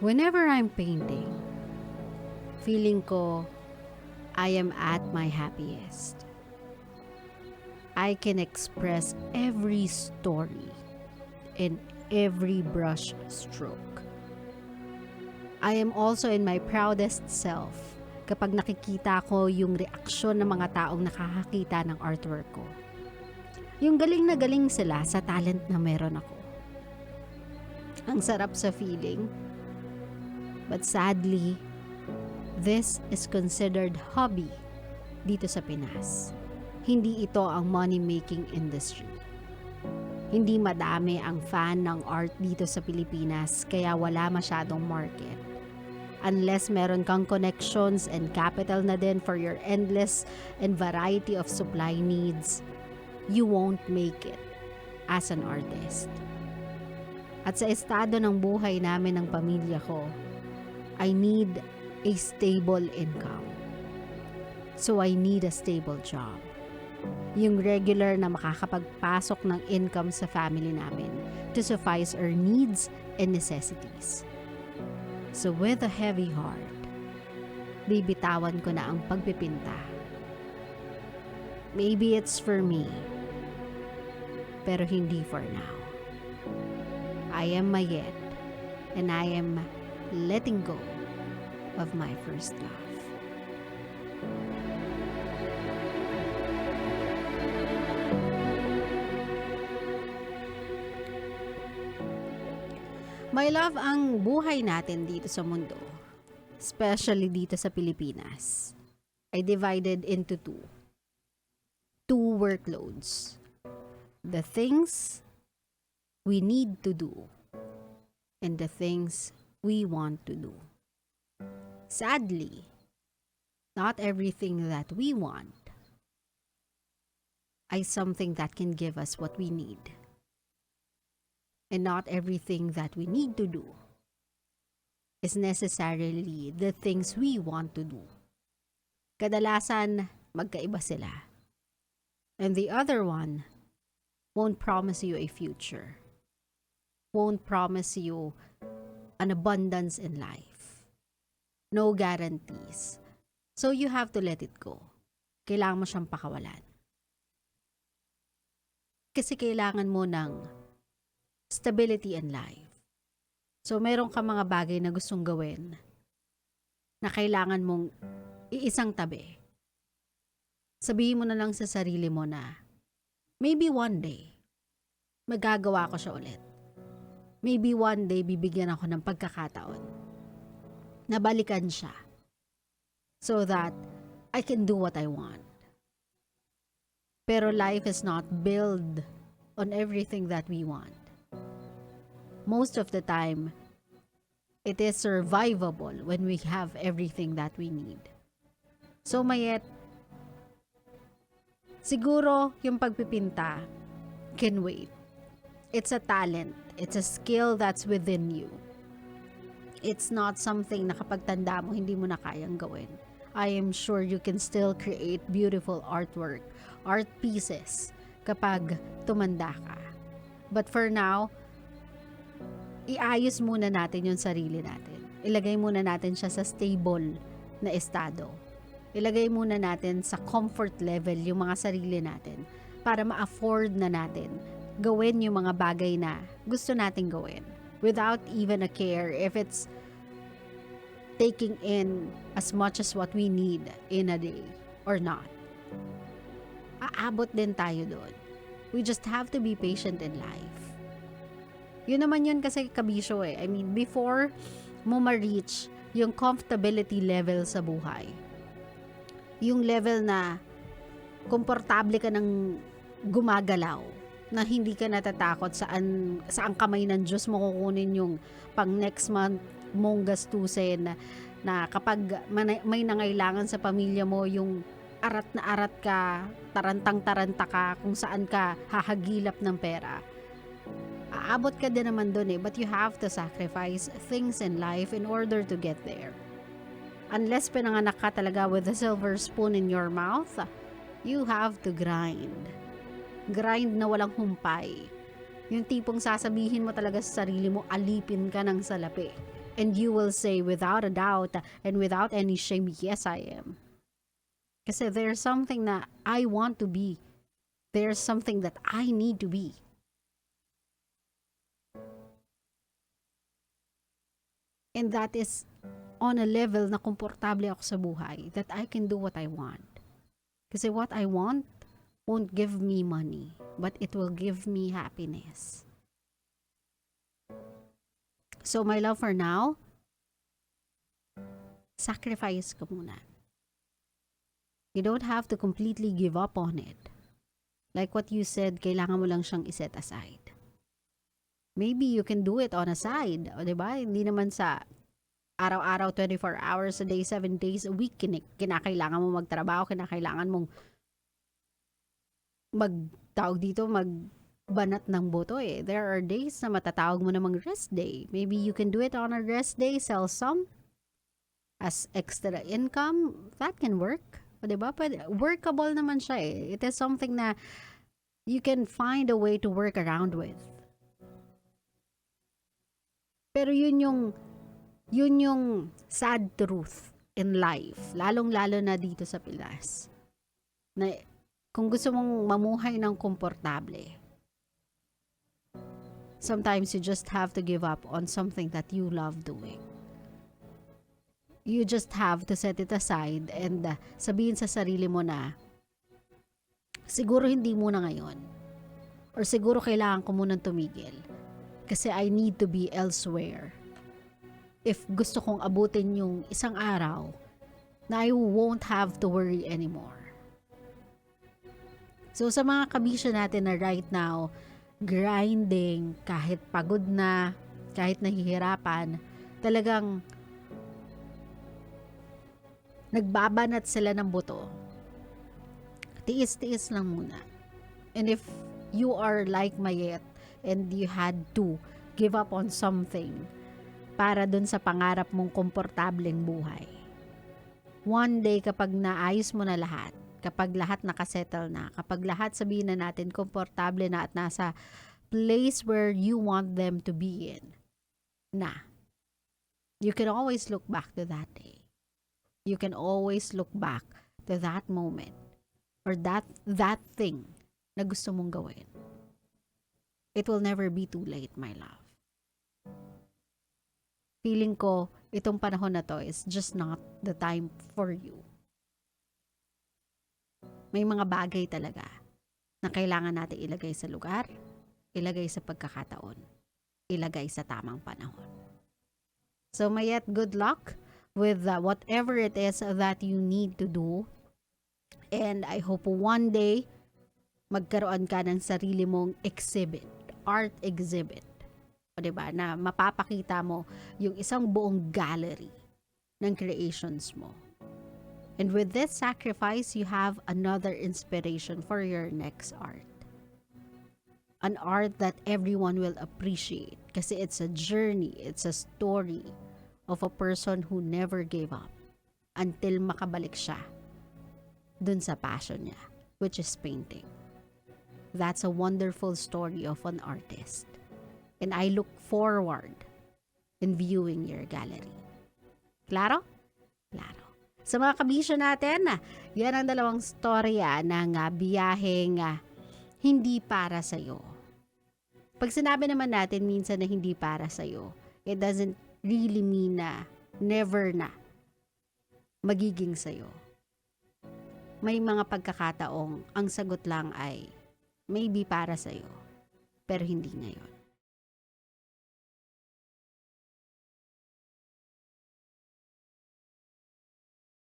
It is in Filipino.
Whenever I'm painting, feeling ko I am at my happiest. I can express every story in every brush stroke. I am also in my proudest self kapag nakikita ko yung reaksyon ng mga taong nakakakita ng artwork ko. Yung galing na galing sila sa talent na meron ako. Ang sarap sa feeling. But sadly, this is considered hobby dito sa Pinas. Hindi ito ang money-making industry. Hindi madami ang fan ng art dito sa Pilipinas kaya wala masyadong market. Unless meron kang connections and capital na din for your endless and variety of supply needs, you won't make it as an artist. At sa estado ng buhay namin ng pamilya ko, I need a stable income. So I need a stable job. Yung regular na makakapagpasok ng income sa family namin to suffice our needs and necessities. So with a heavy heart, bibitawan ko na ang pagpipinta. Maybe it's for me, pero hindi for now. I am Mayet, and I am letting go of my first love. My love, ang buhay natin dito sa mundo, especially dito sa Pilipinas, ay divided into two workloads. The things we need to do and the things we want to do. Sadly, not everything that we want is something that can give us what we need. And not everything that we need to do is necessarily the things we want to do. Kadalasan, magkaiba sila. And the other one won't promise you a future. Won't promise you an abundance in life. No guarantees. So you have to let it go. Kailangan mo siyang pakawalan. Kasi kailangan mo ng stability in life. So meron ka mga bagay na gustong gawin na kailangan mong iisang tabi. Sabihin mo na lang sa sarili mo na maybe one day magagawa ko siya ulit. Maybe one day bibigyan ako ng pagkakataon na balikan siya so that I can do what I want. Pero life is not built on everything that we want. Most of the time, it is survivable when we have everything that we need. So Mayet, siguro yung pagpipinta can wait. It's a talent. It's a skill that's within you. It's not something na kapag tanda mo, hindi mo na kayang gawin. I am sure you can still create beautiful artwork, art pieces kapag tumanda ka. But for now, iayos muna natin yung sarili natin. Ilagay muna natin siya sa stable na estado. Ilagay muna natin sa comfort level yung mga sarili natin para ma-afford na natin gawin yung mga bagay na gusto nating gawin without even a care if it's taking in as much as what we need in a day or not. Aabot din tayo doon. We just have to be patient in life. Yun naman yun kasi kabisyo eh. I mean, before mo ma-reach yung comfortability level sa buhay, yung level na komportable ka ng gumagalaw, na hindi ka natatakot saan kamay ng Diyos mo kukunin yung pang next month mong gastusin, na kapag may nangailangan sa pamilya mo, yung arat na arat ka, tarantang-taranta ka kung saan ka hahagilap ng pera. Aabot ka din naman dun eh, but you have to sacrifice things in life in order to get there. Unless pinanganak ka talaga with a silver spoon in your mouth, you have to grind. Grind na walang humpay. Yung tipong sasabihin mo talaga sa sarili mo, alipin ka ng salapi And you will say without a doubt and without any shame, yes, I am. Kasi there's something that I want to be. There's something that I need to be. And that is on a level na komportable ako sa buhay, that I can do what I want. Kasi what I want won't give me money, but it will give me happiness. So my love, for now, sacrifice ka muna. You don't have to completely give up on it. Like what you said, kailangan mo lang siyang iset aside. Maybe you can do it on a side. O, diba? Hindi naman sa araw-araw, 24 hours a day, 7 days a week, kinakailangan mo magtrabaho, kinakailangan mong magbanat ng boto eh. There are days na matatawag mo namang rest day. Maybe you can do it on a rest day, sell some as extra income. That can work. O, diba? Pwede, workable naman siya eh. It is something na you can find a way to work around with. Pero yun yung sad truth in life, lalong-lalo na dito sa Pilas. Na kung gusto mong mamuhay ng komportable, sometimes you just have to give up on something that you love doing. You just have to set it aside and sabihin sa sarili mo na, siguro hindi muna ngayon. Or siguro kailangan ko munang tumigil. Kasi I need to be elsewhere. If gusto kong abutin yung isang araw na I won't have to worry anymore. So sa mga kabisyo natin na right now, grinding, kahit pagod na, kahit nahihirapan, talagang nagbabanat sila ng buto. Tiis-tiis lang muna. And if you are like Mayet, and you had to give up on something para dun sa pangarap mong komportableng buhay. One day, kapag naayos mo na lahat, kapag lahat nakasettle na, kapag lahat sabihin na natin komportable na at nasa place where you want them to be in, na, you can always look back to that day. You can always look back to that moment or that thing na gusto mong gawin. It will never be too late, my love. Feeling ko, itong panahon na to is just not the time for you. May mga bagay talaga na kailangan natin ilagay sa lugar, ilagay sa pagkakataon, ilagay sa tamang panahon. So, Mayet, good luck with whatever it is that you need to do. And I hope one day, magkaroon ka ng sarili mong exhibit. Art exhibit. O diba? Na mapapakita mo yung isang buong gallery ng creations mo. And with this sacrifice, you have another inspiration for your next art. An art that everyone will appreciate kasi it's a journey, it's a story of a person who never gave up until makabalik siya dun sa passion niya, which is painting. That's a wonderful story of an artist. And I look forward in viewing your gallery. Klaro? Klaro. Sa mga kabisyo natin, yan ang dalawang storya ng biyaheng hindi para sa'yo. Pag sinabi naman natin minsan na hindi para sa'yo, it doesn't really mean na never na magiging sa'yo. May mga pagkakataong ang sagot lang ay maybe para sa'yo, pero hindi ngayon.